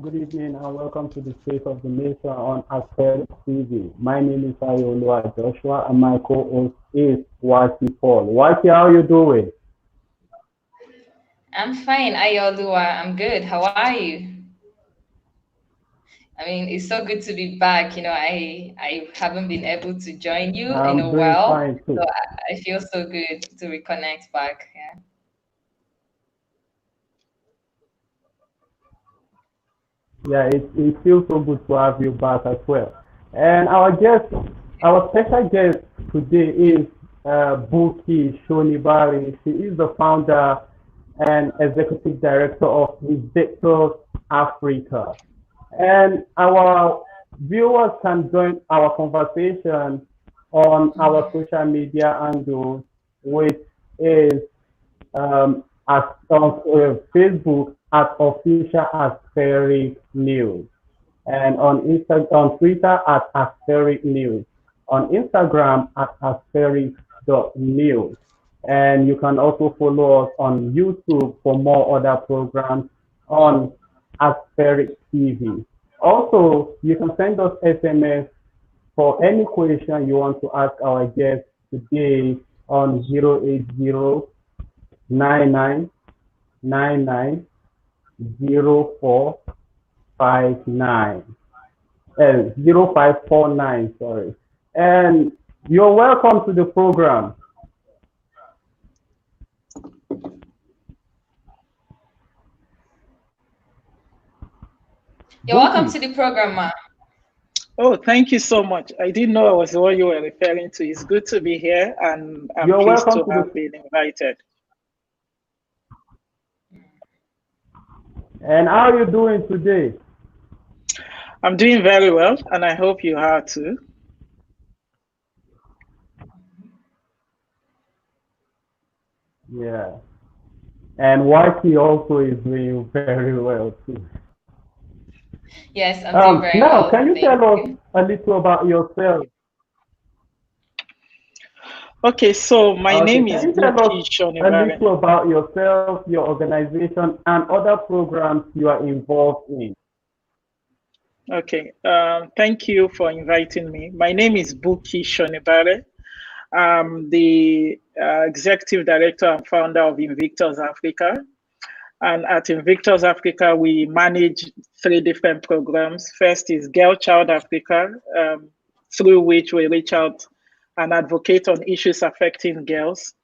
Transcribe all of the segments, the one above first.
Good evening and welcome to the State of the Nation on SheTV. My name is Ayolua Joshua and my co-host is Wati Paul. Wati, how are you doing? I'm fine, Ayodua. I'm good. How are you? I mean, it's so good to be back. I haven't been able to join you in I'm a doing while, fine so too. I feel so good to reconnect back. Yeah. Yeah, it feels so good to have you back as well. And our special guest today is Bukky Shonibare. She is the founder and executive director of Invictus Africa. And our viewers can join our conversation on our social media handles, which is on Facebook at official Aspheric News, and on Twitter at Aspheric News, on Instagram at Aspheric.news. And you can also follow us on YouTube for more other programs on Aspheric TV. Also, you can send us SMS for any question you want to ask our guest today on 08099990459. 0549, sorry. And you're welcome to the program. You're welcome Buki, to the program, ma. Oh, thank you so much. I didn't know I was the one you were referring to. It's good to be here, and I'm you're pleased welcome to to have the, been invited. and how are you doing today? I'm doing very well, and I hope you are too. Yeah. And Waki also is doing very well too. Yes, I'm doing very Now, well. can you Thank tell us you. a little about yourself? Okay, so my Okay, name can is you tell us Bukky a Shonibare. little about yourself, your organization, and other programs you are involved in? Okay, thank you for inviting me. My name is Bukky Shonibare. I'm the executive director and founder of Invictus Africa. And at Invictus Africa, we manage three different programs. First is Girl Child Africa, through which we reach out and advocate on issues affecting girls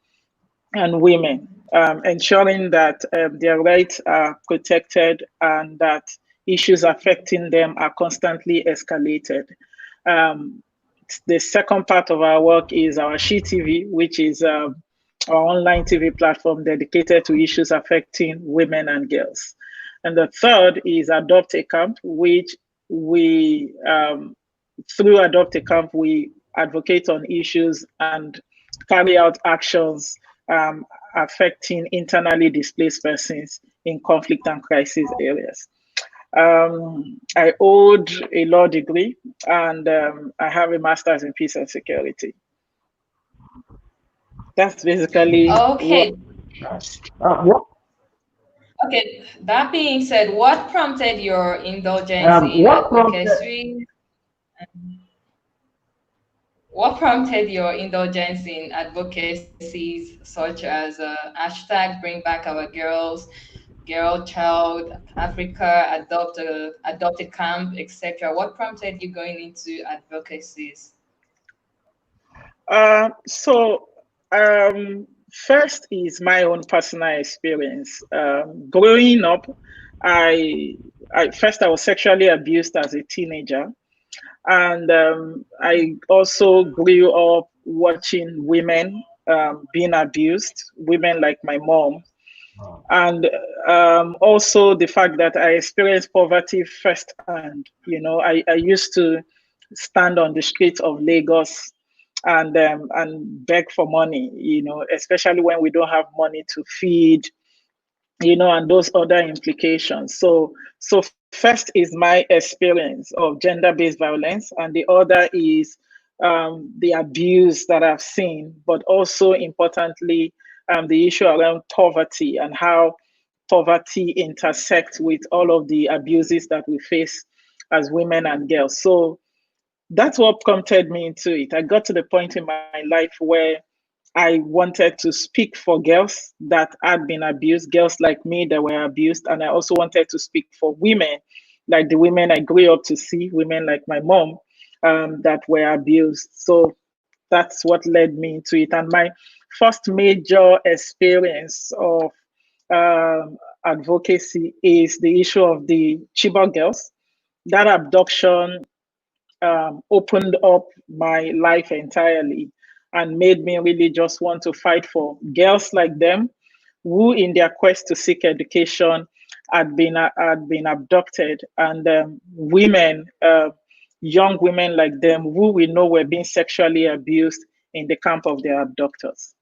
and women, ensuring that their rights are protected and that issues affecting them are constantly escalated. Um, the second part of our work is our SheTV, which is our online TV platform dedicated to issues affecting women and girls. And the third is Adopt a Camp, which through Adopt a Camp, we advocate on issues and carry out actions affecting internally displaced persons in conflict and crisis areas. I hold a law degree and I have a master's in peace and security. That's basically what. Okay. What Okay. That being said, what prompted your indulgence in what prompted advocacy? What prompted your indulgence in advocacies such as hashtag Bring Back Our Girls, Girl Child Africa, adopt a camp, etc.? What prompted you going into advocacies? So, first is my own personal experience. Growing up, I, I was sexually abused as a teenager, and I also grew up watching women being abused, women like my mom, and also the fact that I experienced poverty firsthand. I used to stand on the streets of Lagos and beg for money. Especially when we don't have money to feed, and those other implications. So first is my experience of gender-based violence, and the other is the abuse that I've seen, but also importantly, the issue around poverty and how poverty intersect with all of the abuses that we face as women and girls. So that's what prompted me into it. I got to the point in my life where I wanted to speak for girls that had been abused, girls like me that were abused. And I also wanted to speak for women, like the women I grew up to see, women like my mom, that were abused. So that's what led me into it. And my first major experience of advocacy is the issue of the Chibok girls. That abduction opened up my life entirely and made me really just want to fight for girls like them who, in their quest to seek education, had been abducted, and women, young women like them, who we know were being sexually abused in the camp of their abductors.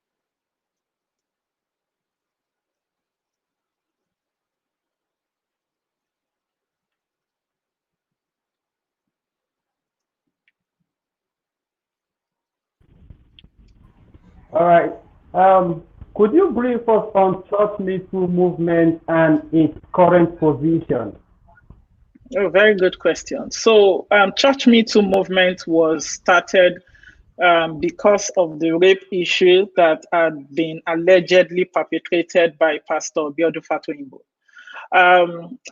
All right. Could you brief us on Church Me Too movement and its current position? Oh, very good question. So, Church Me Too movement was started because of the rape issue that had been allegedly perpetrated by Pastor Biodu Fatoyinbo.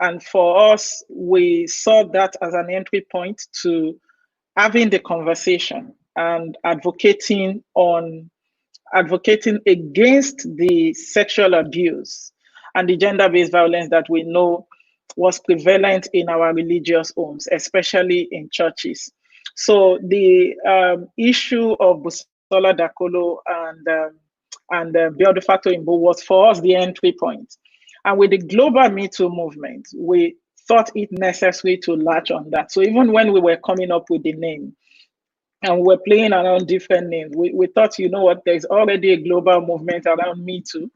And for us, we saw that as an entry point to having the conversation and advocating against the sexual abuse and the gender-based violence that we know was prevalent in our religious homes, especially in churches. So the issue of Busola Dakolo and Biodu Fatoyinbo was for us the entry point. And with the global Me Too movement, we thought it necessary to latch on that. So even when we were coming up with the name, and we're playing around different names, we thought, you know what, there's already a global movement around Me Too,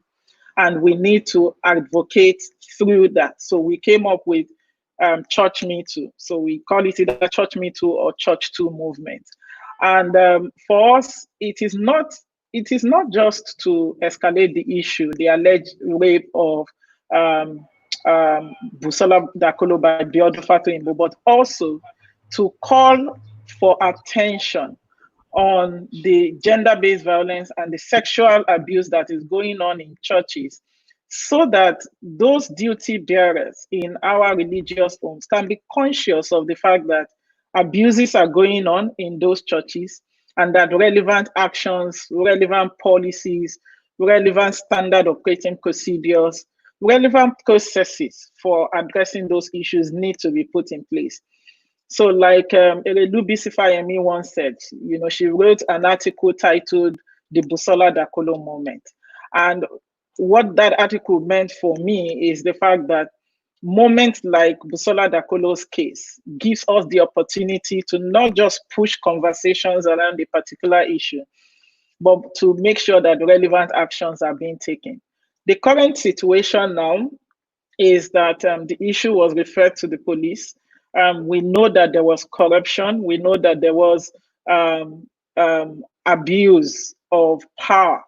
and we need to advocate through that. So we came up with Church Me Too. So we call it either Church Me Too or Church Too movement. And for us, it is not just to escalate the issue, the alleged rape of Busola Dakolo by Biodu Fatoyinbo, but also to call for attention on the gender-based violence and the sexual abuse that is going on in churches, so that those duty bearers in our religious homes can be conscious of the fact that abuses are going on in those churches, and that relevant actions, relevant policies, relevant standard operating procedures, relevant processes for addressing those issues need to be put in place. So, like LL.B once said, she wrote an article titled "The Busola Dakolo Moment," and what that article meant for me is the fact that moments like Busola Dakolo's case gives us the opportunity to not just push conversations around a particular issue, but to make sure that relevant actions are being taken. The current situation now is that the issue was referred to the police. We know that there was corruption. We know that there was abuse of power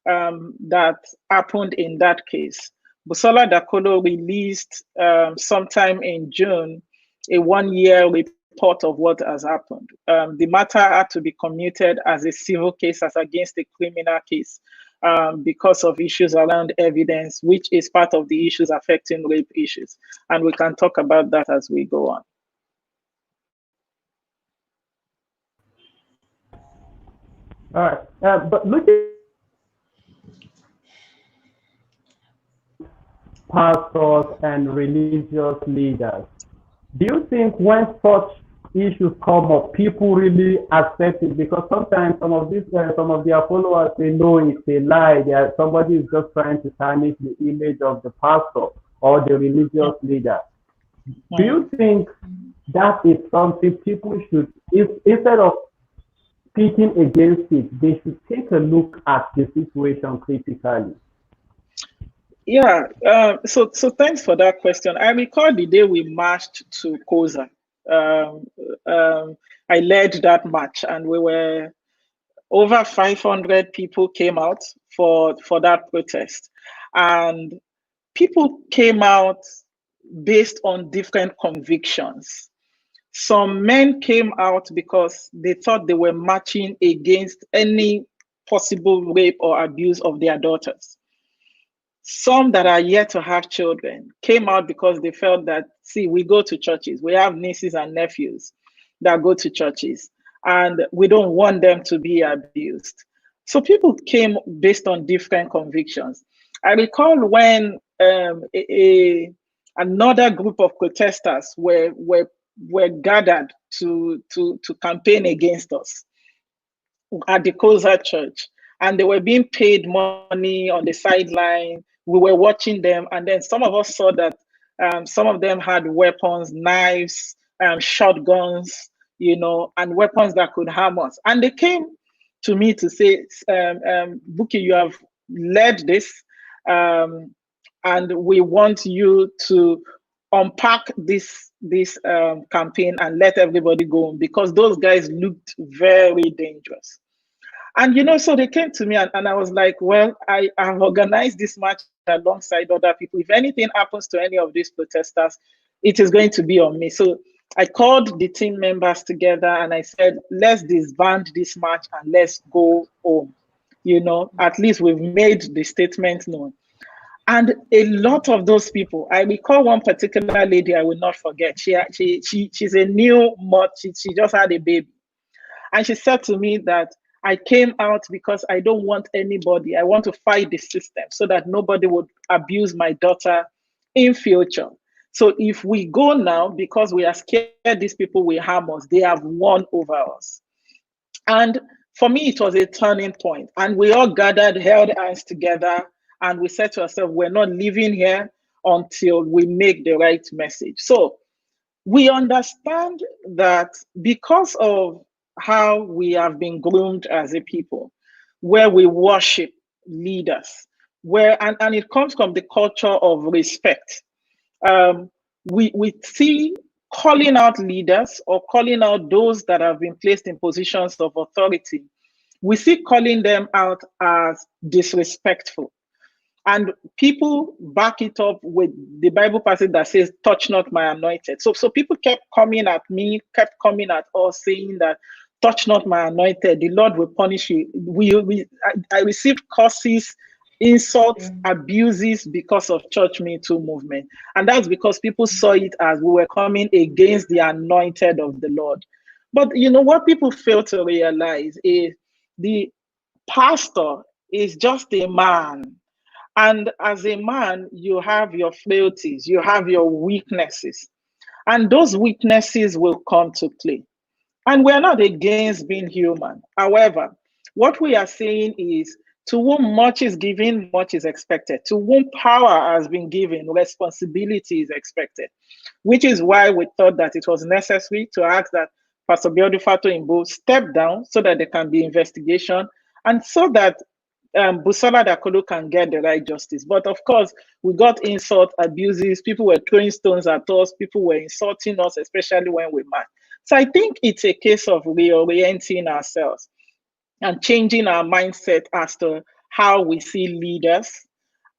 that happened in that case. Busola Dakolo released sometime in June a 1-year report of what has happened. The matter had to be commuted as a civil case as against a criminal case because of issues around evidence, which is part of the issues affecting rape issues. And we can talk about that as we go on. All right. But looking pastors and religious leaders, do you think when such issues come up, people really accept it? Because sometimes some of their followers, they know it's a lie. Somebody is just trying to tarnish the image of the pastor or the religious leader. Do you think that is something people should, instead of speaking against it, they should take a look at the situation critically? Yeah, so thanks for that question. I recall the day we marched to Koza. Um, I led that march, and we were over 500 people came out for that protest. And people came out based on different convictions. Some men came out because they thought they were marching against any possible rape or abuse of their daughters. Some that are yet to have children came out because they felt that, see, we go to churches, we have nieces and nephews that go to churches, and we don't want them to be abused. So people came based on different convictions. I recall when another group of protesters were gathered to campaign against us at the Kosa Church, and they were being paid money on the sideline. We were watching them, and then some of us saw that some of them had weapons, knives, shotguns, and weapons that could harm us. And they came to me to say, Bukky, you have led this, and we want you to unpack this campaign and let everybody go, because those guys looked very dangerous. And so they came to me, and I was like, well, I have organized this march alongside other people. If anything happens to any of these protesters, it is going to be on me. So I called the team members together and I said, let's disband this march and let's go home. At least we've made the statement known. And a lot of those people, I recall one particular lady I will not forget. She's a new mother. She just had a baby. And she said to me that I came out because I don't want anybody. I want to fight the system so that nobody would abuse my daughter in future. So if we go now, because we are scared these people will harm us, they have won over us. And for me, it was a turning point. And we all gathered, held hands together, and we said to ourselves, we're not leaving here until we make the right message. So we understand that because of how we have been groomed as a people, where we worship leaders, and it comes from the culture of respect. We see calling out leaders or calling out those that have been placed in positions of authority. We see calling them out as disrespectful. And people back it up with the Bible passage that says, touch not my anointed. So people kept coming at me, kept coming at us, saying that, touch not my anointed, the Lord will punish you. I received curses, insults, abuses because of Church Me Too movement. And that's because people saw it as we were coming against the anointed of the Lord. But what people fail to realize is the pastor is just a man. And as a man, you have your frailties, you have your weaknesses, and those weaknesses will come to play. And we're not against being human. However, what we are saying is, to whom much is given, much is expected. To whom power has been given, responsibility is expected. Which is why we thought that it was necessary to ask that Pastor Biodufato Imbo step down so that there can be investigation, and so that Busola Dakolo can get the right justice. But of course, we got insult, abuses, people were throwing stones at us, people were insulting us, especially when we march. So I think it's a case of reorienting ourselves and changing our mindset as to how we see leaders,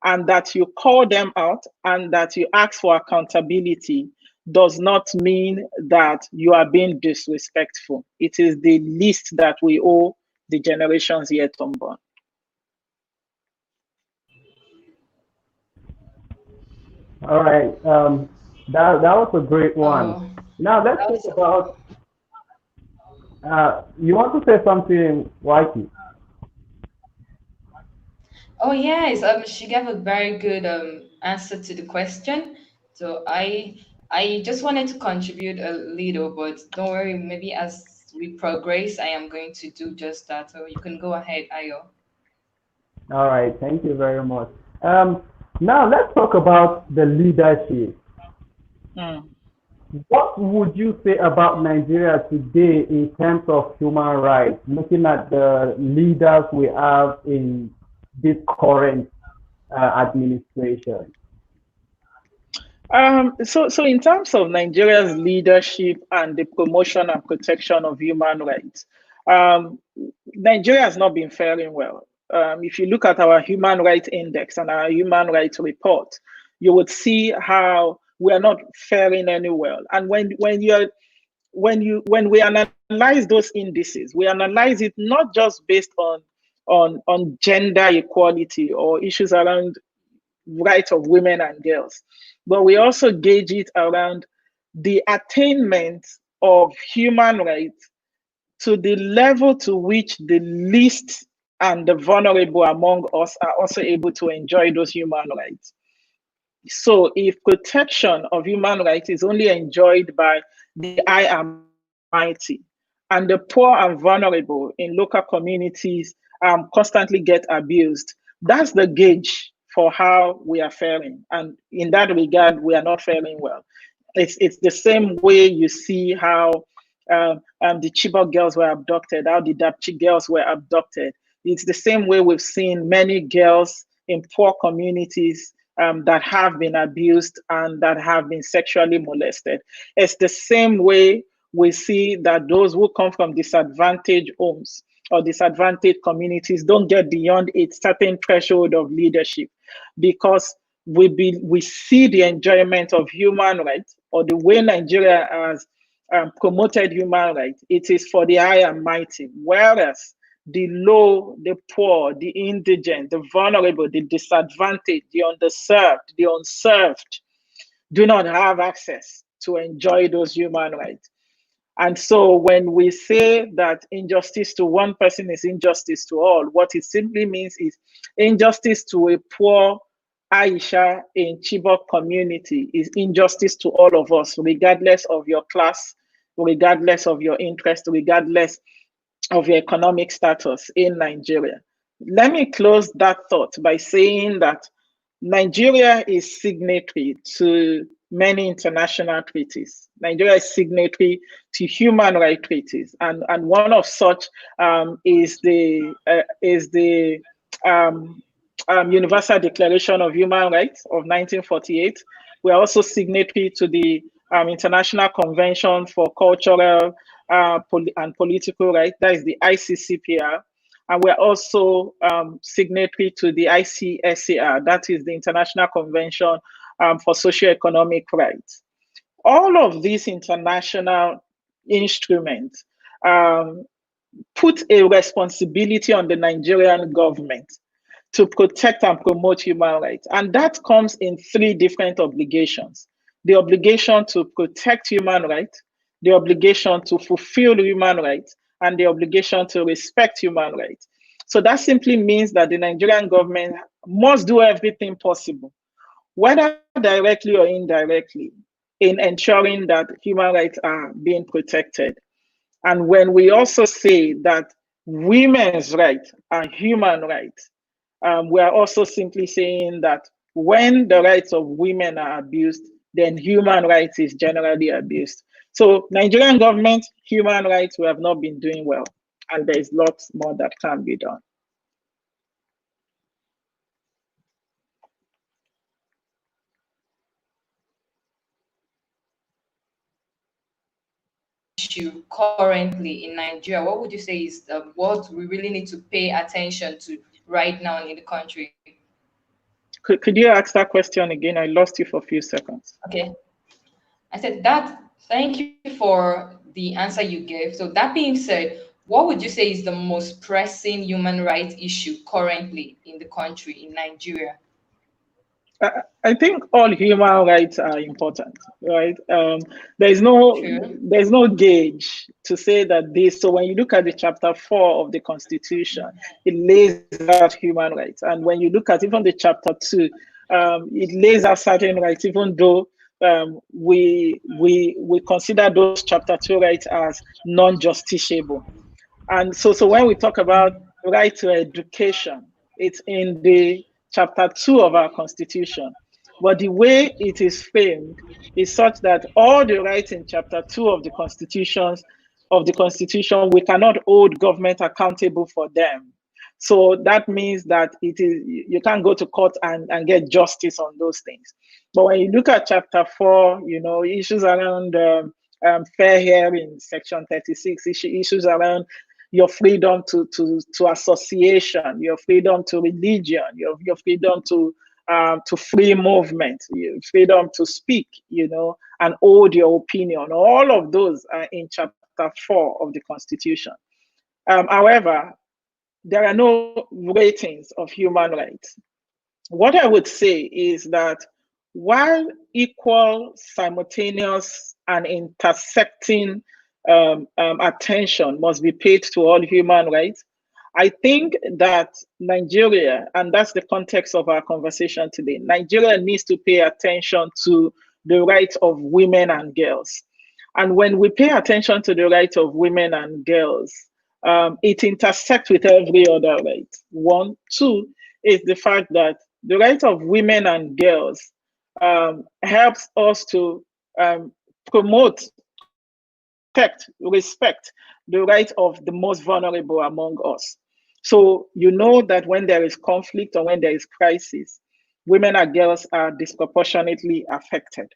and that you call them out and that you ask for accountability does not mean that you are being disrespectful. It is the least that we owe the generations yet unborn. All right. That was a great one. Now let's talk about. You want to say something, Whitey? Oh yes, she gave a very good answer to the question. So I just wanted to contribute a little, but don't worry, maybe as we progress, I am going to do just that. So you can go ahead, Ayo. All right. Thank you very much. Now let's talk about the leadership. Mm. What would you say about Nigeria today in terms of human rights, looking at the leaders we have in this current administration? So in terms of Nigeria's leadership and the promotion and protection of human rights, Nigeria has not been faring well. If you look at our human rights index and our human rights report, you would see how we are not faring any well. And when we analyze those indices, we analyze it not just based on gender equality or issues around rights of women and girls, but we also gauge it around the attainment of human rights to the level to which the least and the vulnerable among us are also able to enjoy those human rights. So if protection of human rights is only enjoyed by the high and mighty, and the poor and vulnerable in local communities constantly get abused, that's the gauge for how we are faring. And in that regard, we are not faring well. It's the same way you see how the Chibok girls were abducted, how the Dapchi girls were abducted. It's the same way we've seen many girls in poor communities that have been abused and that have been sexually molested. It's the same way we see that those who come from disadvantaged homes or disadvantaged communities don't get beyond a certain threshold of leadership, because we see the enjoyment of human rights, or the way Nigeria has promoted human rights, it is for the high and mighty, whereas the low, the poor, the indigent, the vulnerable, the disadvantaged, the underserved, the unserved do not have access to enjoy those human rights. And so when we say that injustice to one person is injustice to all, what it simply means is injustice to a poor Aisha in Chibok community is injustice to all of us, regardless of your class, regardless of your interest, regardless of your economic status in Nigeria. Let me close that thought by saying that Nigeria is signatory to many international treaties. Nigeria is signatory to human rights treaties, and one of such is the Universal Declaration of Human Rights of 1948. We are also signatory to the International Convention for Cultural and Political Rights, that is the ICCPR. And we're also signatory to the ICSCR, that is the International Convention for Socioeconomic Rights. All of these international instruments put a responsibility on the Nigerian government to protect and promote human rights. And that comes in three different obligations: the obligation to protect human rights, the obligation to fulfill human rights, and the obligation to respect human rights. So that simply means that the Nigerian government must do everything possible, whether directly or indirectly, in ensuring that human rights are being protected. And when we also say that women's rights are human rights, we are also simply saying that when the rights of women are abused, then human rights is generally abused. So Nigerian government, human rights, we have not been doing well, and there is lots more that can be done. Issue currently in Nigeria, what would you say is what we really need to pay attention to right now in the country? Could you ask that question again? I lost you for a few seconds. Okay. I said that, thank you for the answer you gave. So that being said, what would you say is the most pressing human rights issue currently in the country, in Nigeria? I think all human rights are important, right? There's no gauge to say that this. So when you look at the chapter 4 of the Constitution, it lays out human rights, and when you look at even the chapter 2, it lays out certain rights, even though we consider those chapter 2 rights as non-justiciable. And so when we talk about right to education, it's in the chapter 2 of our Constitution. But the way it is framed is such that all the rights in chapter 2 of the Constitution, we cannot hold government accountable for them. So that means that you can't go to court and get justice on those things. But when you look at chapter 4, issues around fair hearing, section 36, issues around your freedom to association, your freedom to religion, your freedom to to free movement, freedom to speak, and hold your opinion. All of those are in Chapter 4 of the Constitution. However, there are no ratings of human rights. What I would say is that while equal, simultaneous, and intersecting attention must be paid to all human rights, I think that Nigeria, and that's the context of our conversation today, Nigeria needs to pay attention to the rights of women and girls. And when we pay attention to the rights of women and girls, it intersects with every other right. One. Two is the fact that the rights of women and girls helps us to promote, protect, respect the rights of the most vulnerable among us. So you know that when there is conflict or when there is crisis, women and girls are disproportionately affected.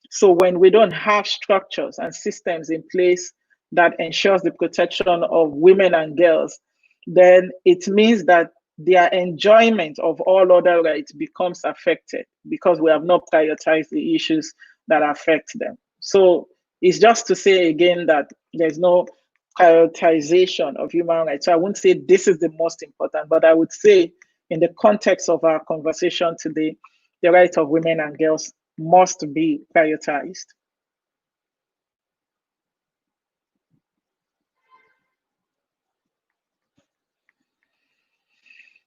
So when we don't have structures and systems in place that ensures the protection of women and girls, then it means that their enjoyment of all other rights becomes affected because we have not prioritized the issues that affect them. So it's just to say again that there's no prioritization of human rights. So I wouldn't say this is the most important, but I would say in the context of our conversation today, the rights of women and girls must be prioritized.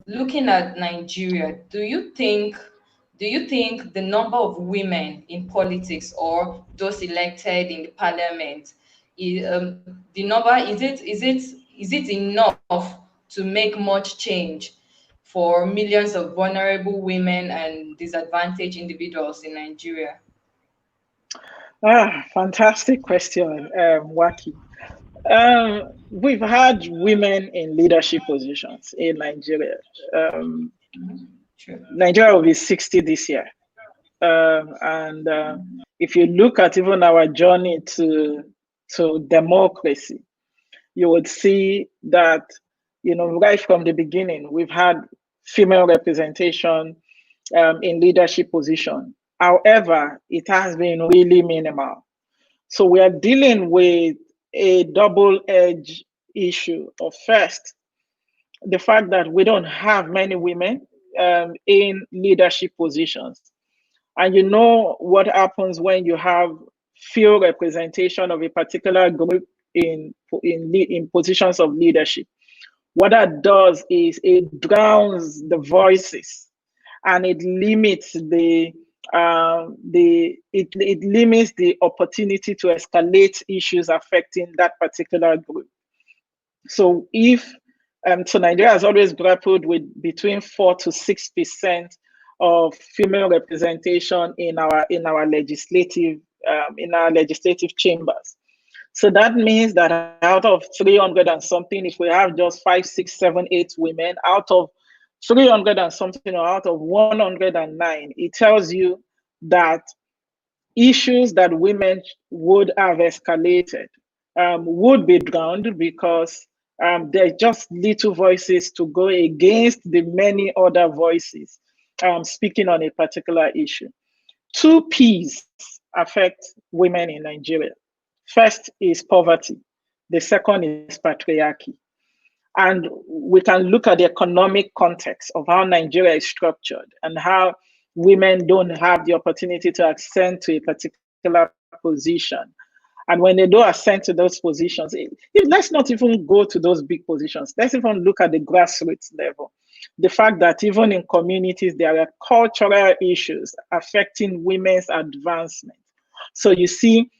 Looking at Nigeria, do you think the number of women in politics or those elected in the parliament, the number is it enough to make much change for millions of vulnerable women and disadvantaged individuals in Nigeria? Fantastic question, Waki. We've had women in leadership positions in Nigeria. Sure. Nigeria will be 60 this year. And if you look at even our journey to democracy, you would see that, right from the beginning, we've had female representation in leadership position. However, it has been really minimal. So we are dealing with a double-edged issue of first, the fact that we don't have many women in leadership positions. And you know what happens when you have few representation of a particular group in positions of leadership. What that does is it drowns the voices and it limits it limits the opportunity to escalate issues affecting that particular group. So so Nigeria has always grappled with between 4 to 6% of female representation in our legislative chambers. So that means that out of 300 and something, if we have just 5, 6, 7, 8 women, out of 300 and something, or out of 109, it tells you that issues that women would have escalated would be drowned because there's just little voices to go against the many other voices speaking on a particular issue. 2 P's affect women in Nigeria. First is poverty. The second is patriarchy. And we can look at the economic context of how Nigeria is structured and how women don't have the opportunity to ascend to a particular position. And when they do ascend to those positions, let's not even go to those big positions. Let's even look at the grassroots level. The fact that even in communities, there are cultural issues affecting women's advancement. So you see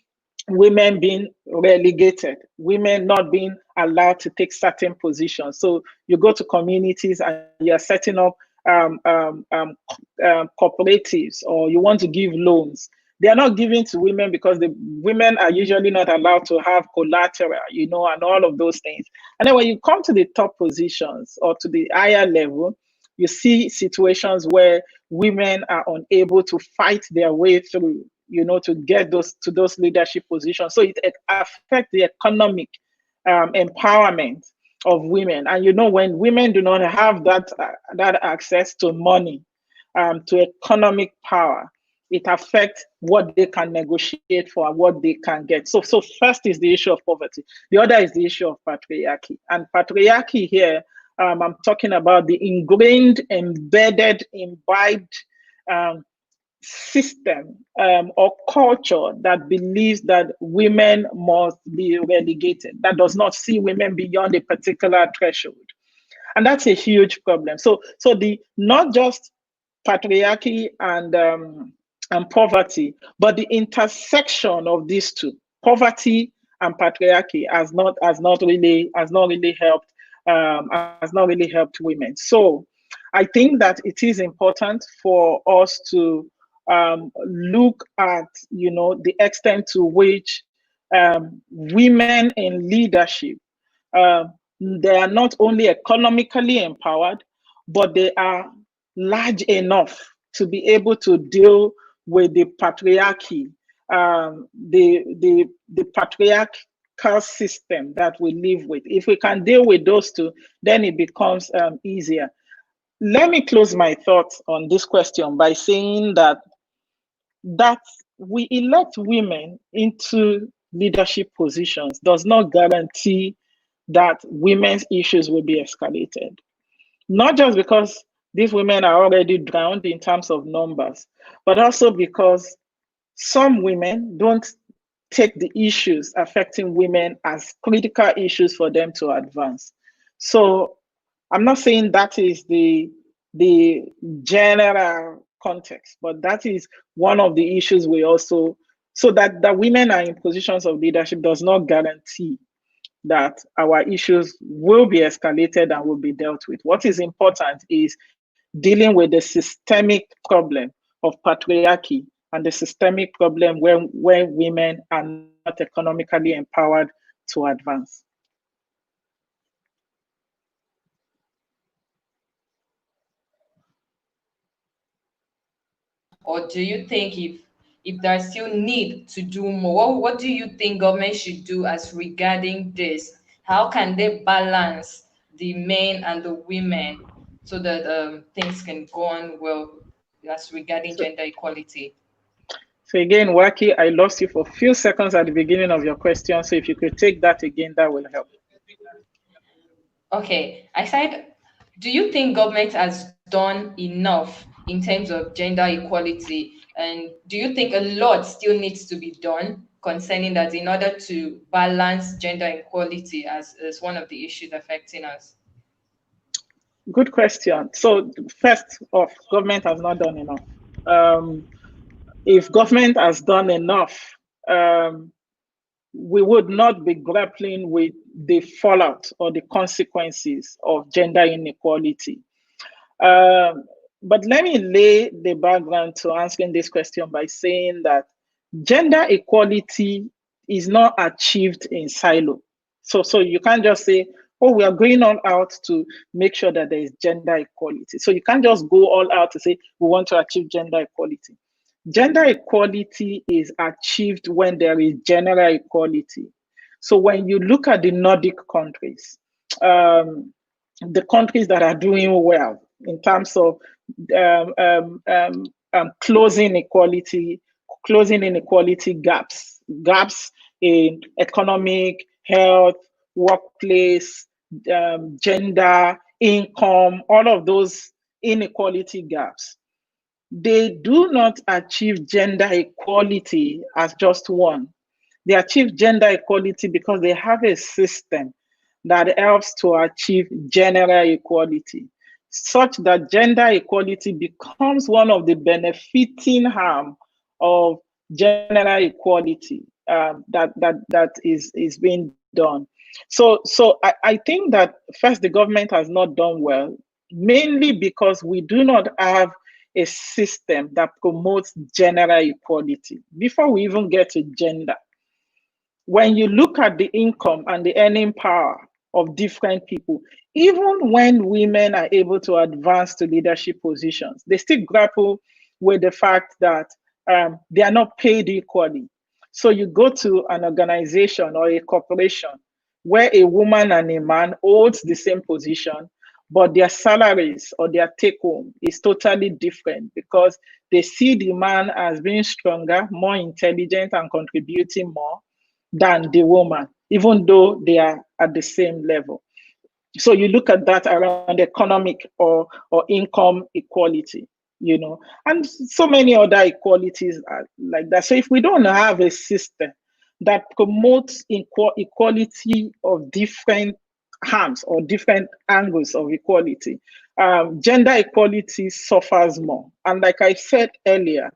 women being relegated, women not being allowed to take certain positions. So you go to communities and you're setting up cooperatives, or you want to give loans. They are not given to women because the women are usually not allowed to have collateral, and all of those things. And then when you come to the top positions or to the higher level, you see situations where women are unable to fight their way through, to get those leadership positions. So it affects the economic empowerment of women. And when women do not have that access to money, to economic power, it affects what they can negotiate for and what they can get. So first is the issue of poverty. The other is the issue of patriarchy. And patriarchy here, I'm talking about the ingrained, embedded, imbibed system or culture that believes that women must be relegated, that does not see women beyond a particular threshold. And that's a huge problem. So the not just patriarchy and poverty, but the intersection of these two, poverty and patriarchy, has not really helped women. So I think that it is important for us to look at the extent to which women in leadership, they are not only economically empowered, but they are large enough to be able to deal with the patriarchy, the patriarchal system that we live with. If we can deal with those two, then it becomes easier. Let me close my thoughts on this question by saying that we elect women into leadership positions does not guarantee that women's issues will be escalated. Not just because these women are already drowned in terms of numbers, but also because some women don't take the issues affecting women as critical issues for them to advance. So I'm not saying that is the general context, but that is one of the issues we also, so that women are in positions of leadership does not guarantee that our issues will be escalated and will be dealt with. What is important is dealing with the systemic problem of patriarchy and the systemic problem where women are not economically empowered to advance. Or do you think if there's still need to do more, what do you think government should do as regarding this? How can they balance the men and the women so that things can go on well as regarding So, gender equality? so again, Waki, I lost you for a few seconds at the beginning of your question. So if you could take that again, that will help. Okay, I said, do you think government has done enough in terms of gender equality? And do you think a lot still needs to be done concerning that in order to balance gender equality as one of the issues affecting us? Good question. So first off, government has not done enough. Um, if government has done enough, um, we would not be grappling with the fallout or the consequences of gender inequality. Um, but let me lay the background to answering this question by saying that gender equality is not achieved in silo. So you can't just say, oh, we are going all out to make sure that there is gender equality. So you can't just go all out to say we want to achieve gender equality. Gender equality is achieved when there is general equality. So when you look at the Nordic countries, um, the countries that are doing well in terms of um, um, um, closing inequality gaps in economic, health, workplace, gender, income, all of those inequality gaps. They do not achieve gender equality as just one. They achieve gender equality because they have a system that helps to achieve general equality, such that gender equality becomes one of the benefiting harm of general equality that is being done. So I think that first the government has not done well, mainly because we do not have a system that promotes general equality. Before we even get to gender, when you look at the income and the earning power of different people, even when women are able to advance to leadership positions, they still grapple with the fact that they are not paid equally. So you go to an organization or a corporation where a woman and a man holds the same position, but their salaries or their take home is totally different because they see the man as being stronger, more intelligent, and contributing more than the woman, even though they are at the same level. So you look at that around economic or income equality, and so many other equalities are like that. So if we don't have a system that promotes equality of different harms or different angles of equality, gender equality suffers more. And like I said earlier,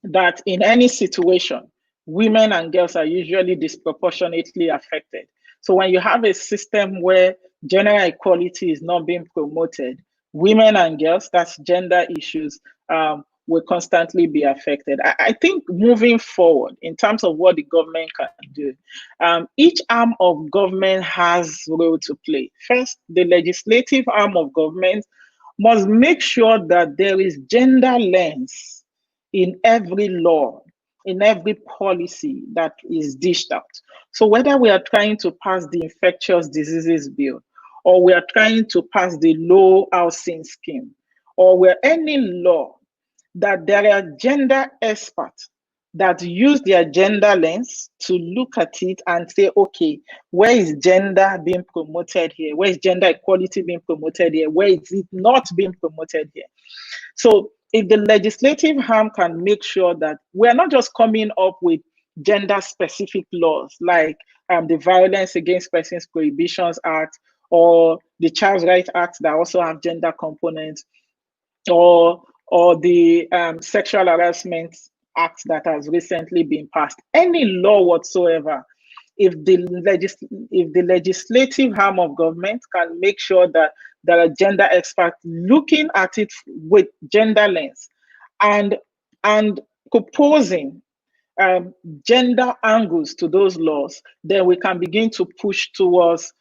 that in any situation, women and girls are usually disproportionately affected. So when you have a system where gender equality is not being promoted, women and girls, that's gender issues, will constantly be affected. I think moving forward, in terms of what the government can do, each arm of government has role to play. First, the legislative arm of government must make sure that there is gender lens in every law, in every policy that is dished out. So whether we are trying to pass the infectious diseases bill, or we are trying to pass the low housing scheme, or we're any law, that there are gender experts that use their gender lens to look at it and say, okay, where is gender being promoted here? Where is gender equality being promoted here? Where is it not being promoted here? So if the legislative arm can make sure that we're not just coming up with gender specific laws like the Violence Against Persons Prohibitions Act or the Child Rights Act that also have gender components, or the Sexual Harassment Act that has recently been passed, any law whatsoever, if the legislative arm of government can make sure that there are gender experts looking at it with gender lens and proposing gender angles to those laws, then we can begin to push towards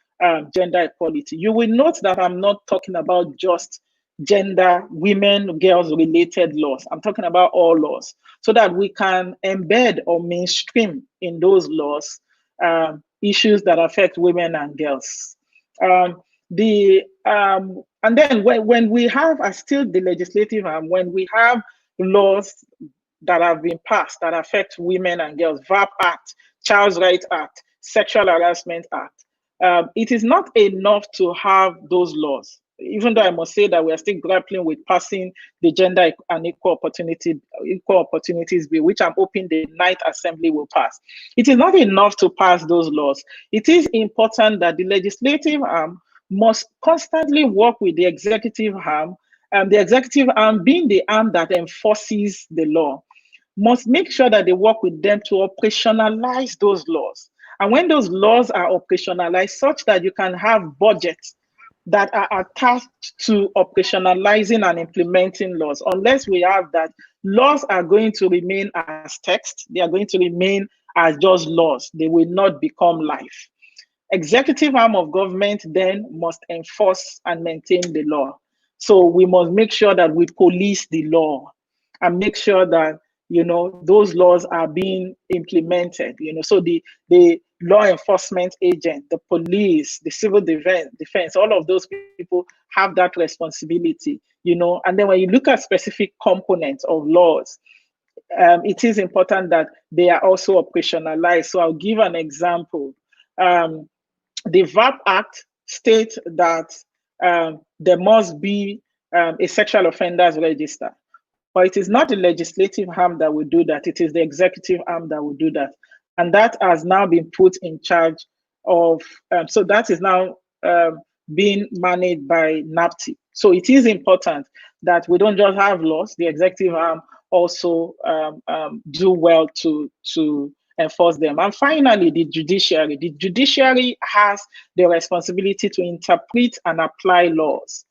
gender equality. You will note that I'm not talking about just gender, women, girls related laws. I'm talking about all laws so that we can embed or mainstream in those laws issues that affect women and girls. And then when we have, as still the legislative arm, when we have laws that have been passed that affect women and girls, VAP Act, Child Rights Act, Sexual Harassment Act, it is not enough to have those laws. Even though I must say that we are still grappling with passing the Gender and Equal Opportunities Bill, which I'm hoping the Ninth Assembly will pass. It is not enough to pass those laws. It is important that the legislative arm must constantly work with the executive arm, the executive arm being the arm that enforces the law, must make sure that they work with them to operationalize those laws. And when those laws are operationalized such that you can have budgets that are attached to operationalizing and implementing laws, unless we have that, laws are going to remain as text. They are going to remain as just laws. They will not become life. Executive arm of government then must enforce and maintain the law. So we must make sure that we police the law and make sure that those laws are being implemented. So the law enforcement agent, the police, the civil defense, all of those people have that responsibility. And then when you look at specific components of laws, it is important that they are also operationalized. So I'll give an example. The VAP Act states that there must be a sexual offenders register. But it is not the legislative arm that will do that. It is the executive arm that will do that. And that has now been put in charge of, so that is now being managed by NAPTI. So it is important that we don't just have laws, the executive arm also do well to enforce them. And finally, the judiciary. The judiciary has the responsibility to interpret and apply laws.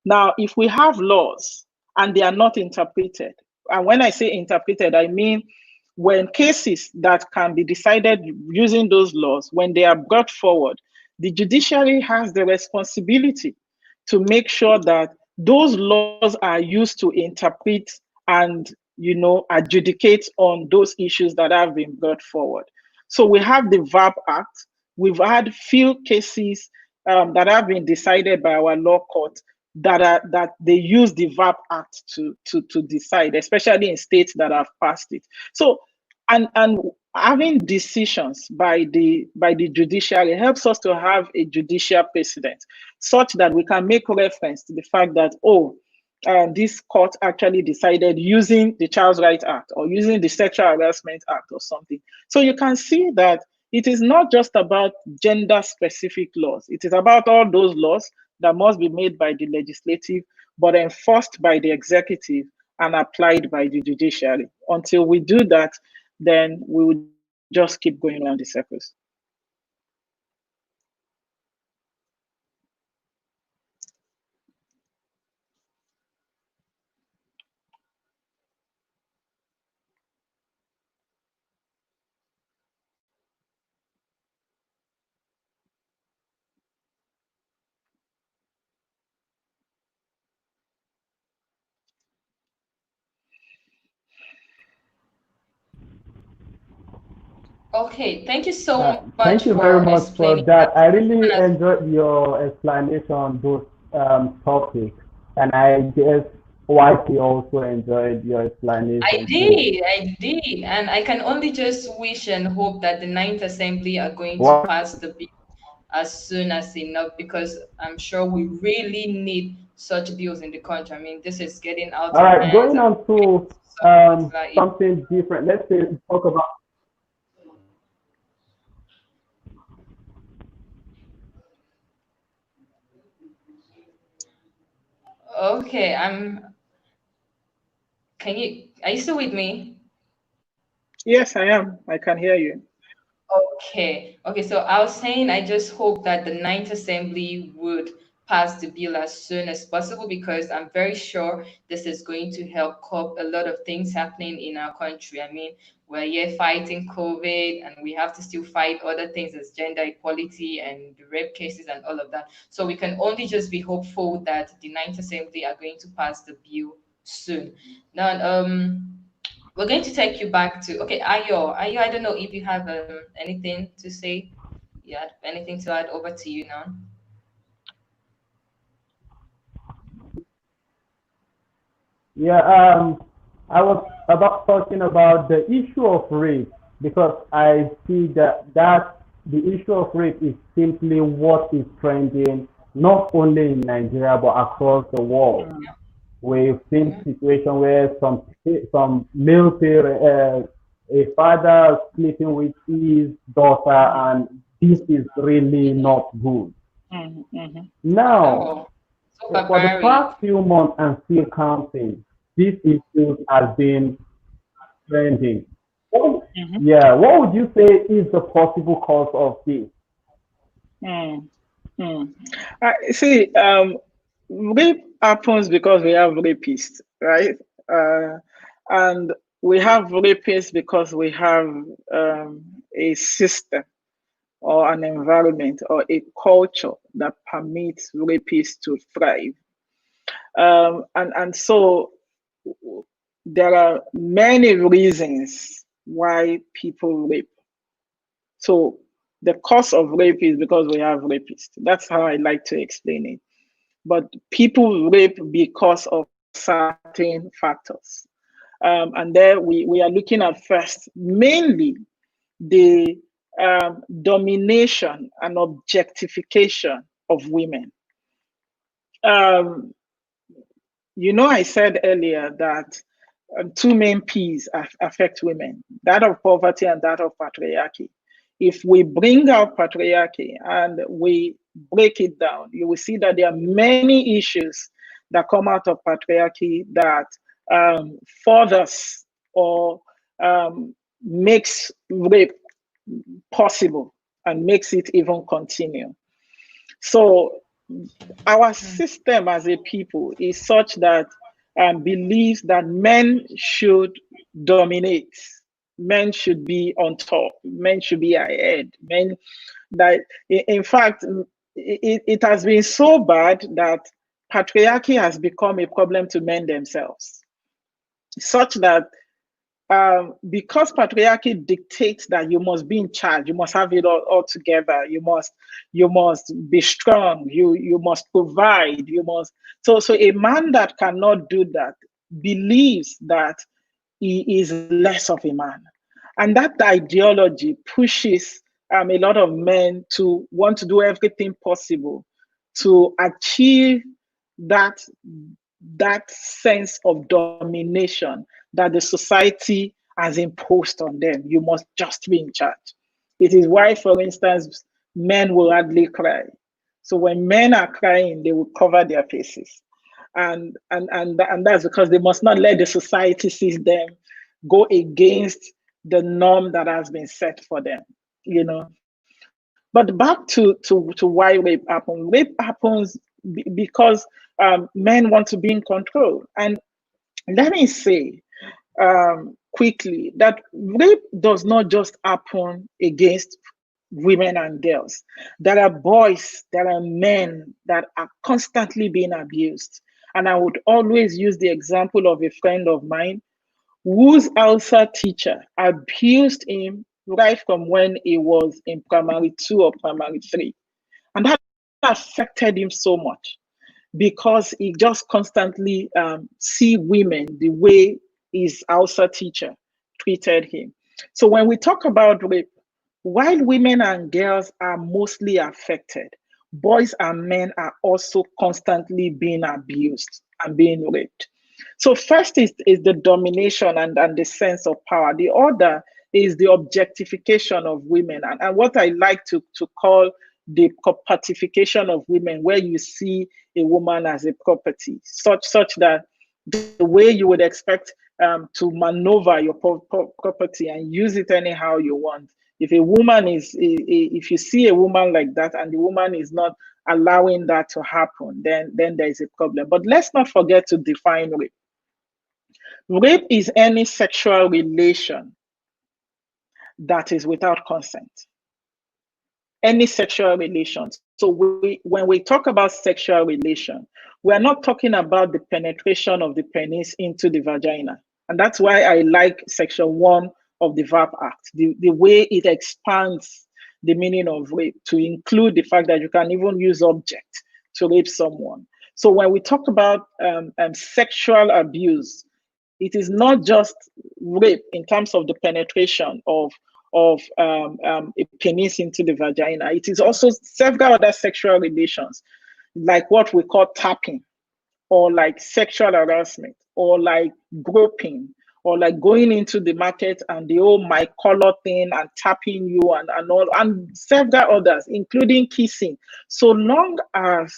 Now, if we have laws and they are not interpreted, and when I say interpreted, I mean when cases that can be decided using those laws, when they are brought forward, the judiciary has the responsibility to make sure that those laws are used to interpret and adjudicate on those issues that have been brought forward. So we have the VAP Act. We've had few cases that have been decided by our law court that they use the VAP Act to decide, especially in states that have passed it. So and having decisions by the judiciary helps us to have a judicial precedent, such that we can make reference to the fact that, oh, this court actually decided using the Child Rights Act or using the Sexual Harassment Act or something. So you can see that it is not just about gender specific laws. It is about all those laws that must be made by the legislative, but enforced by the executive and applied by the judiciary. Until we do that, then we will just keep going around the circles. Okay, thank you so much Thank you for very much explaining for that. that. I really As enjoyed your explanation on those topics, and I guess YT also enjoyed your explanation too. I did, and I can only just wish and hope that the Ninth Assembly are going to What? pass the bill as soon as enough, because I'm sure we really need such bills in the country. I mean, this is getting out All of right, hands, going and on to like, something different. Let's say talk about. okay, are you still with me? Yes, I am. I can hear you. Okay. So I was saying I just hope that the Ninth Assembly would pass the bill as soon as possible, because I'm very sure this is going to help curb a lot of things happening in our country. I mean, we're here fighting COVID, and we have to still fight other things as gender equality and the rape cases and all of that. So we can only just be hopeful that the Ninth Assembly are going to pass the bill soon. Now, we're going to take you back to, okay, Ayo, I don't know if you have anything to say. Yeah, anything to add? Over to you now. Yeah, I was about talking about the issue of rape because I see that the issue of rape is simply what is trending not only in Nigeria but across the world. We've seen Mhm. situations where some male parent, a father sleeping with his daughter, and this is really not good. Mm-hmm. Now, Oh, so for the barbaric. past few months and still counting, this issue has been trending. What, Mm-hmm. yeah, what would you say is the possible cause of this? Mm. Mm. See, rape happens because we have rapists, right? And we have rapists because we have a system or an environment or a culture that permits rapists to thrive. And so there are many reasons why people rape. So the cause of rape is because we have rapists. That's how I like to explain it. But people rape because of certain factors. And there we are looking at first mainly the domination and objectification of women. Um, I said earlier that two main P's affect women, that of poverty and that of patriarchy. If we bring out patriarchy and we break it down, you will see that there are many issues that come out of patriarchy that furthers or makes rape possible and makes it even continue. So our system as a people is such that believes that men should dominate, men should be on top, men should be ahead, men that in fact it has been so bad that patriarchy has become a problem to men themselves, such that because patriarchy dictates that you must be in charge, you must have it all together, you must be strong, you must provide, you must. So a man that cannot do that believes that he is less of a man, and that ideology pushes a lot of men to want to do everything possible to achieve that that sense of domination that the society has imposed on them. You must just be in charge. It is why, for instance, men will hardly cry. So when men are crying, they will cover their faces. And that's because they must not let the society see them go against the norm that has been set for them, you know. But back to why rape happens. Rape happens because men want to be in control. And let me say quickly that rape does not just happen against women and girls. There are boys, there are men that are constantly being abused. And I would always use the example of a friend of mine whose Elsa teacher abused him right from when he was in primary 2 or primary 3. And that affected him so much because he just constantly see women the way his Hausa teacher treated him. So when we talk about rape, while women and girls are mostly affected, boys and men are also constantly being abused and being raped. So first is the domination and the sense of power. The other is the objectification of women and what I like to call the corporatification of women, where you see a woman as a property, such that the way you would expect to maneuver your property and use it anyhow you want. If a woman if you see a woman like that and the woman is not allowing that to happen, then there is a problem. But let's not forget to define rape. Rape is any sexual relation that is without consent. Any sexual relation. So when we talk about sexual relation, we are not talking about the penetration of the penis into the vagina. And that's why I like section 1 of the VAP Act, the way it expands the meaning of rape to include the fact that you can even use object to rape someone. So when we talk about sexual abuse, it is not just rape in terms of the penetration of a penis into the vagina. It is also several other sexual relations, like what we call tapping, or like sexual harassment, or like groping, or like going into the market and the whole my color thing and tapping you and all, and several others, including kissing. So long as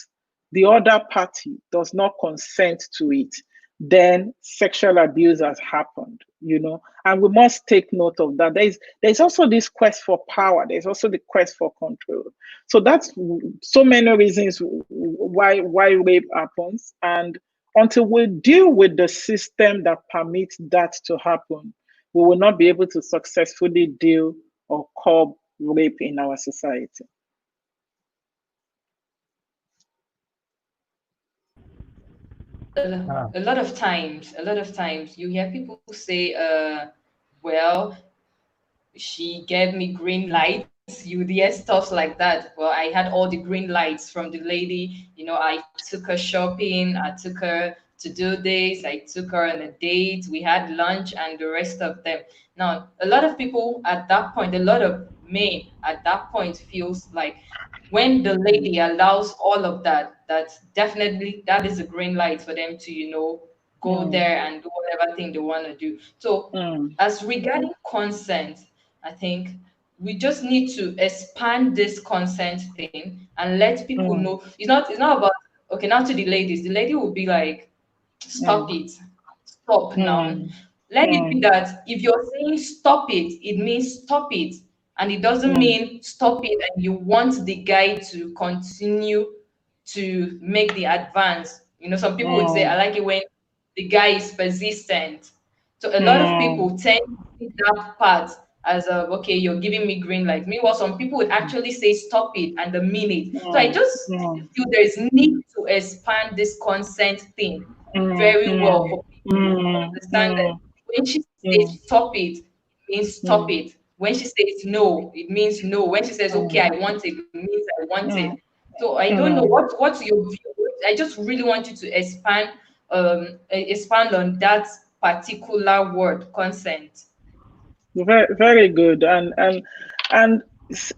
the other party does not consent to it, then sexual abuse has happened, you know, and we must take note of that. There's also this quest for power, there's also the quest for control. So that's so many reasons why rape happens. And until we deal with the system that permits that to happen, we will not be able to successfully deal or curb rape in our society. Ah, A lot of times you hear people say, well, she gave me green lights. You hear stuff like that. Well, I had all the green lights from the lady. You know, I took her shopping. I took her to do this. I took her on a date. We had lunch and the rest of them. Now, a lot of people at that point, a lot of men at that point feels like when the lady allows all of that, that's definitely that is a green light for them to, go Mm, there and do whatever thing they want to do. So mm, as regarding consent, I think we just need to expand this consent thing and let people mm, know it's not about, okay, now to the ladies. The lady will be like, stop mm, it, stop now. mm, Let it be mm, that if you're saying stop it, it means stop it. And it doesn't mm, mean stop it and you want the guy to continue to make the advance. Some people would say, I mm, like it when the guy is persistent. So a lot of mm, people tend to see that part as a, okay, you're giving me green light. Meanwhile, some people would actually say stop it and the mean it. So I mm, just mm, feel there's need to expand this consent thing mm, very well mm, for people to mm, understand that mm. when she says stop it means stop mm, it. When she says no, it means no. When she says okay, I mm, want it, it means I want it. mm, So I don't know mm. what's your view. I just really want you to expand on that particular word, consent. Very, very good. And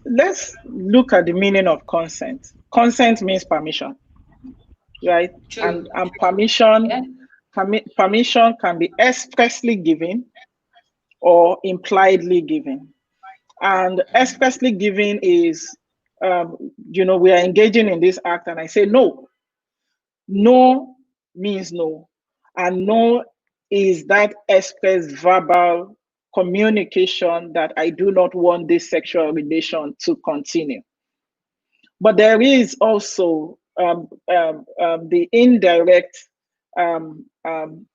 let's look at the meaning of consent. Consent means permission, right? True. And Yeah. permission can be expressly given or impliedly given. And expressly given is, we are engaging in this act, and I say no. No means no. And no is that express verbal communication that I do not want this sexual relation to continue. But there is also the indirect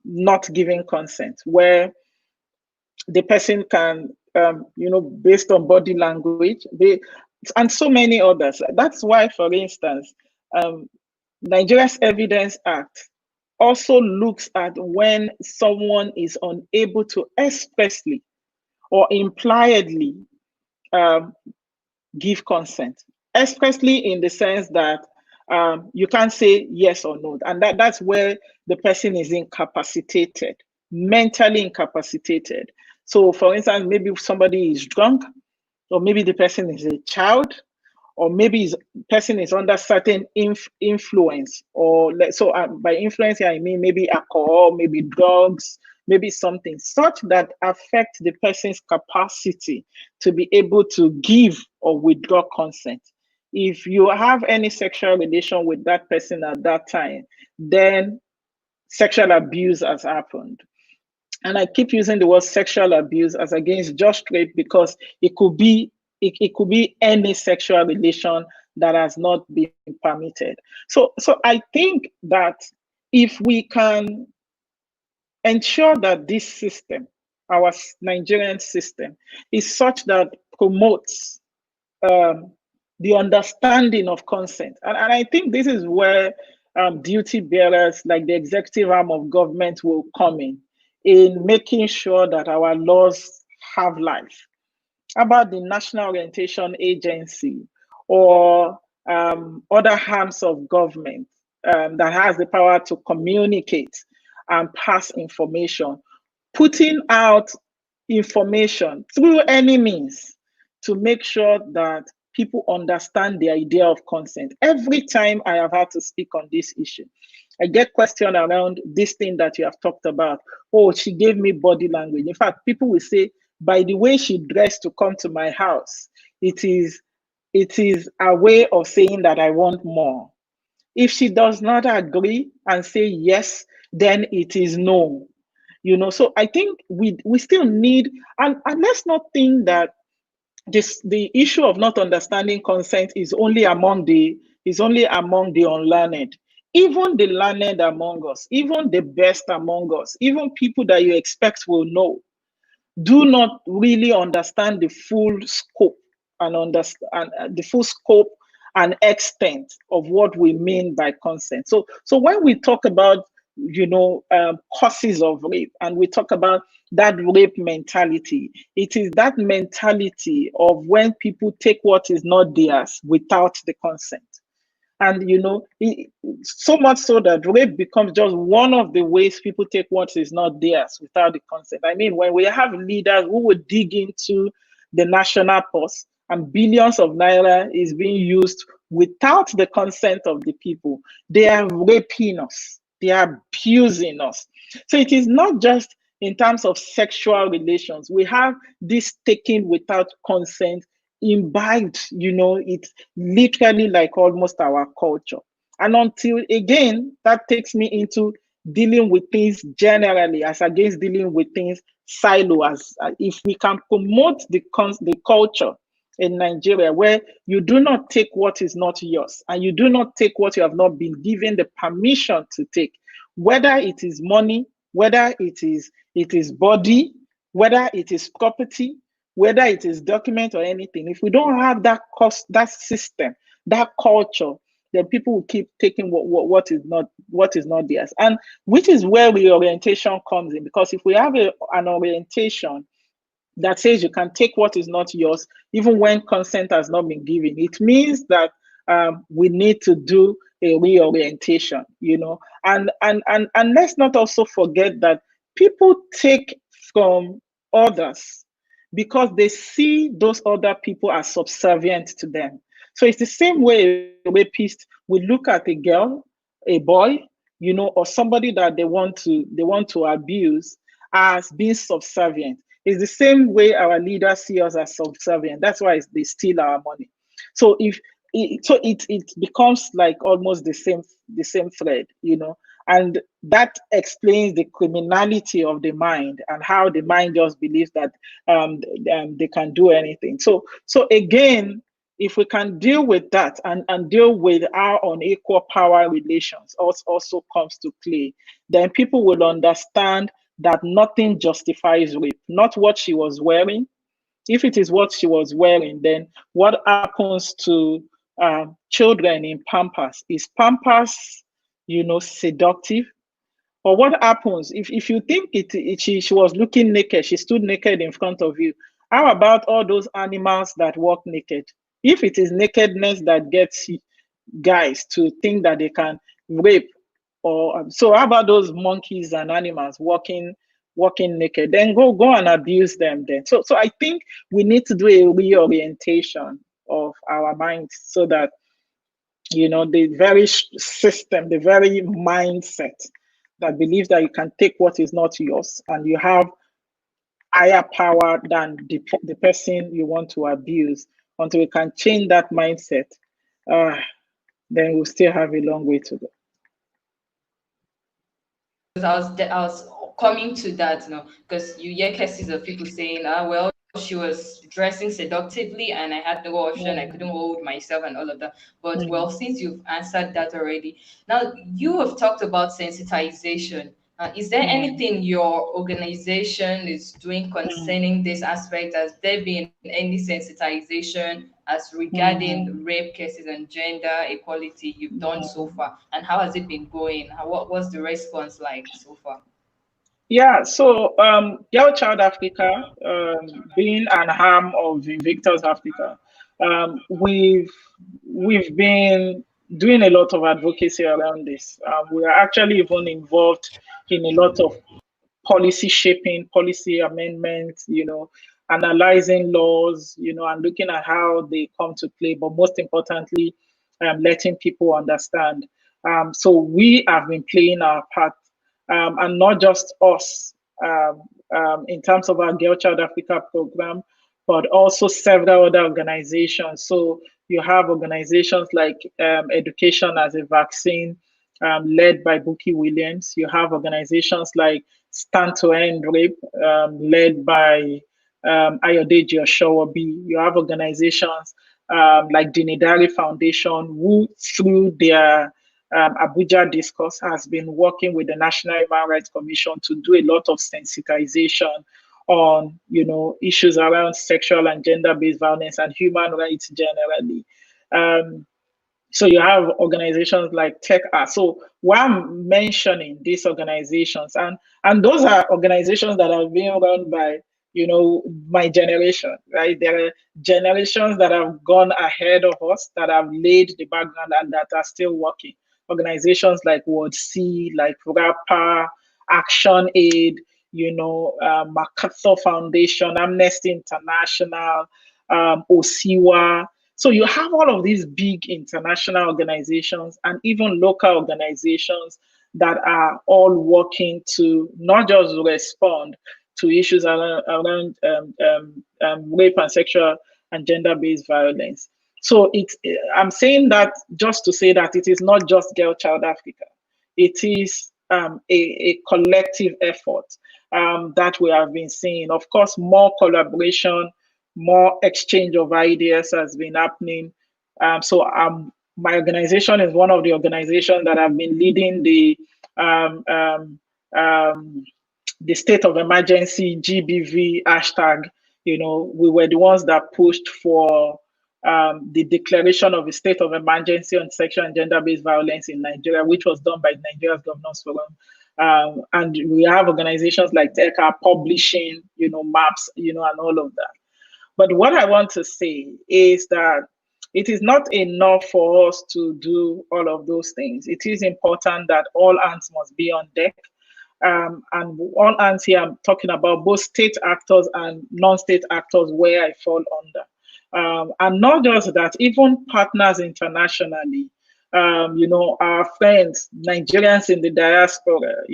not giving consent, where the person can, based on body language, and so many others. That's why, for instance, um, Nigeria's Evidence Act also looks at when someone is unable to expressly or impliedly um, give consent, expressly in the sense that you can't say yes or no, and that's where the person is incapacitated, mentally incapacitated. So, for instance, maybe if somebody is drunk, or maybe the person is a child, or maybe the person is under certain influence, or so by influence I mean maybe alcohol, maybe drugs, maybe something such that affect the person's capacity to be able to give or withdraw consent. If you have any sexual relation with that person at that time, then sexual abuse has happened. And I keep using the word sexual abuse as against just rape, because it could be any sexual relation that has not been permitted. So I think that if we can ensure that this system, our Nigerian system, is such that promotes um, the understanding of consent. And I think this is where duty bearers, like the executive arm of government, will come in making sure that our laws have life. About the National Orientation Agency or other arms of government that has the power to communicate and pass information, putting out information through any means to make sure that people understand the idea of consent. Every time I have had to speak on this issue, I get questions around this thing that you have talked about. Oh, she gave me body language. In fact, people will say, by the way she dressed to come to my house, it is a way of saying that I want more. If she does not agree and say yes, then it is no. So I think we still need, and let's not think that the issue of not understanding consent is only among the unlearned. Even the learned among us, even the best among us, even people that you expect will know, do not really understand the full scope and understand the full scope and extent of what we mean by consent. So when we talk about causes of rape, and we talk about that rape mentality, it is that mentality of when people take what is not theirs without the consent. And so much so that rape becomes just one of the ways people take what is not theirs without the consent. I mean, when we have leaders who would dig into the national purse and billions of naira is being used without the consent of the people, they are raping us, they are abusing us. So it is not just in terms of sexual relations. We have this taken without consent imbibed, it's literally like almost our culture. And until again, that takes me into dealing with things generally as against dealing with things silo. As if we can promote the culture in Nigeria where you do not take what is not yours, and you do not take what you have not been given the permission to take, whether it is money, whether it is body, whether it is property, whether it is document or anything. If we don't have that system, that culture, then people will keep taking what is not theirs, and which is where reorientation comes in. Because if we have an orientation that says you can take what is not yours, even when consent has not been given, it means that we need to do a reorientation, and let's not also forget that people take from others because they see those other people as subservient to them. So it's the same way a rapist will look at a girl, a boy, or somebody that they want to abuse as being subservient. It's the same way our leaders see us as subservient. That's why they steal our money. So it becomes like almost the same thread, and that explains the criminality of the mind and how the mind just believes that they can do anything. So again, if we can deal with that and deal with our unequal power relations also comes to play, then people will understand that nothing justifies rape, not what she was wearing. If it is what she was wearing, then what happens to children in Pampers? Is Pampers, seductive? Or what happens if you think she was looking naked, she stood naked in front of you? How about all those animals that walk naked? If it is nakedness that gets guys to think that they can rape, or so how about those monkeys and animals walking naked? Then go and abuse them then. So I think we need to do a reorientation of our minds so that the very system, the very mindset that believes that you can take what is not yours and you have higher power than the person you want to abuse, until we can change that mindset, then we'll still have a long way to go. I was coming to that, because you hear cases of people saying, well, she was dressing seductively and I had no option, I couldn't hold myself and all of that. But well, since you've answered that already, now you have talked about sensitization. Is there anything your organization is doing concerning this aspect? Has there been any sensitization as regarding rape cases and gender equality you've done so far? And how has it been going? What was the response like so far? Yeah, so Girl Child Africa, being an arm of Invictus Africa, we've been doing a lot of advocacy around this. We are actually even involved in a lot of policy shaping, policy amendments, analyzing laws, and looking at how they come to play, but most importantly, letting people understand. So we have been playing our part, and not just us, in terms of our Girl Child Africa program, but also several other organizations. So you have organizations like Education as a Vaccine, led by Bukky Williams. You have organizations like Stand to End Rape, led by Ayodeji Oshowobi. You have organizations like Dinidari Foundation, who through their Abuja discourse has been working with the National Human Rights Commission to do a lot of sensitization on issues around sexual and gender-based violence and human rights generally. So you have organizations like Tech Art. So why I'm mentioning these organizations, and those are organizations that have been run by my generation, right? There are generations that have gone ahead of us that have laid the background and that are still working. Organizations like Word C, like RAPA, Action Aid, MacArthur Foundation, Amnesty International, OSIWA. So you have all of these big international organizations and even local organizations that are all working to not just respond to issues around rape and sexual and gender-based violence. So I'm saying that just to say that it is not just Girl Child Africa. It is a collective effort that we have been seeing. Of course, more collaboration, more exchange of ideas has been happening. So my organization is one of the organizations that have been leading the state of emergency GBV hashtag. We were the ones that pushed for the declaration of a state of emergency on sexual and gender-based violence in Nigeria, which was done by Nigeria's Governors Forum. And we have organizations like TECA publishing, maps, and all of that. But what I want to say is that it is not enough for us to do all of those things. It is important that all hands must be on deck. And all hands here, I'm talking about both state actors and non-state actors where I fall under. And not just that, even partners internationally, our friends, Nigerians in the diaspora,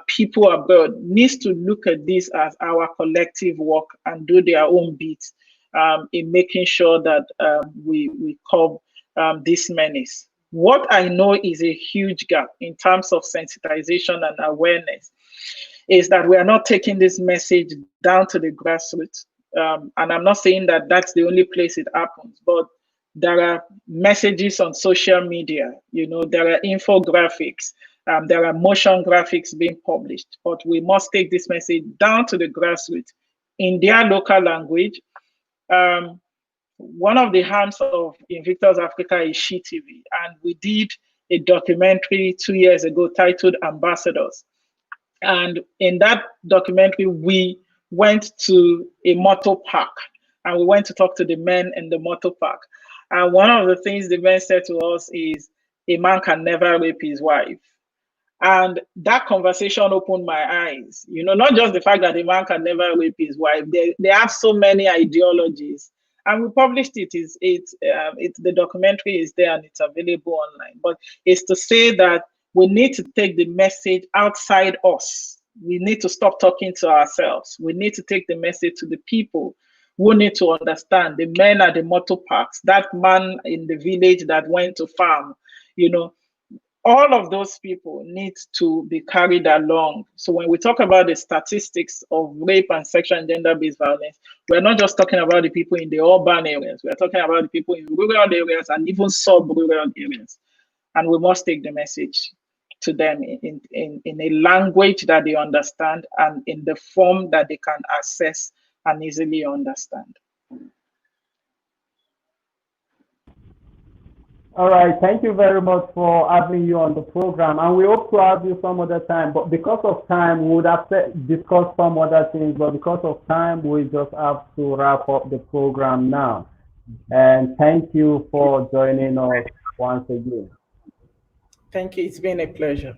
people abroad needs to look at this as our collective work and do their own bit in making sure that we curb this menace. What I know is a huge gap in terms of sensitization and awareness is that we are not taking this message down to the grassroots. And I'm not saying that that's the only place it happens, but there are messages on social media, there are infographics, there are motion graphics being published, but we must take this message down to the grassroots in their local language. One of the arms of Invictus Africa is SheTV, and we did a documentary 2 years ago titled Ambassadors. And in that documentary, we went to a motor park and we went to talk to the men in the motor park. And one of the things the men said to us is, a man can never rape his wife. And that conversation opened my eyes. Not just the fact that a man can never rape his wife. They have so many ideologies. And we published it. The documentary is there and it's available online. But it's to say that we need to take the message outside us. We need to stop talking to ourselves. We need to take the message to the people who need to understand. The men at the motor parks, that man in the village that went to farm, all of those people need to be carried along. So when we talk about the statistics of rape and sexual and gender-based violence, we're not just talking about the people in the urban areas. We're talking about the people in rural areas and even sub-rural areas. And we must take the message to them in a language that they understand and in the form that they can access and easily understand. All right, thank you very much for having you on the program, and we hope to have you some other time. But because of time, we would have discussed some other things, but because of time, we just have to wrap up the program now. And thank you for joining us once again. Thank you. It's been a pleasure.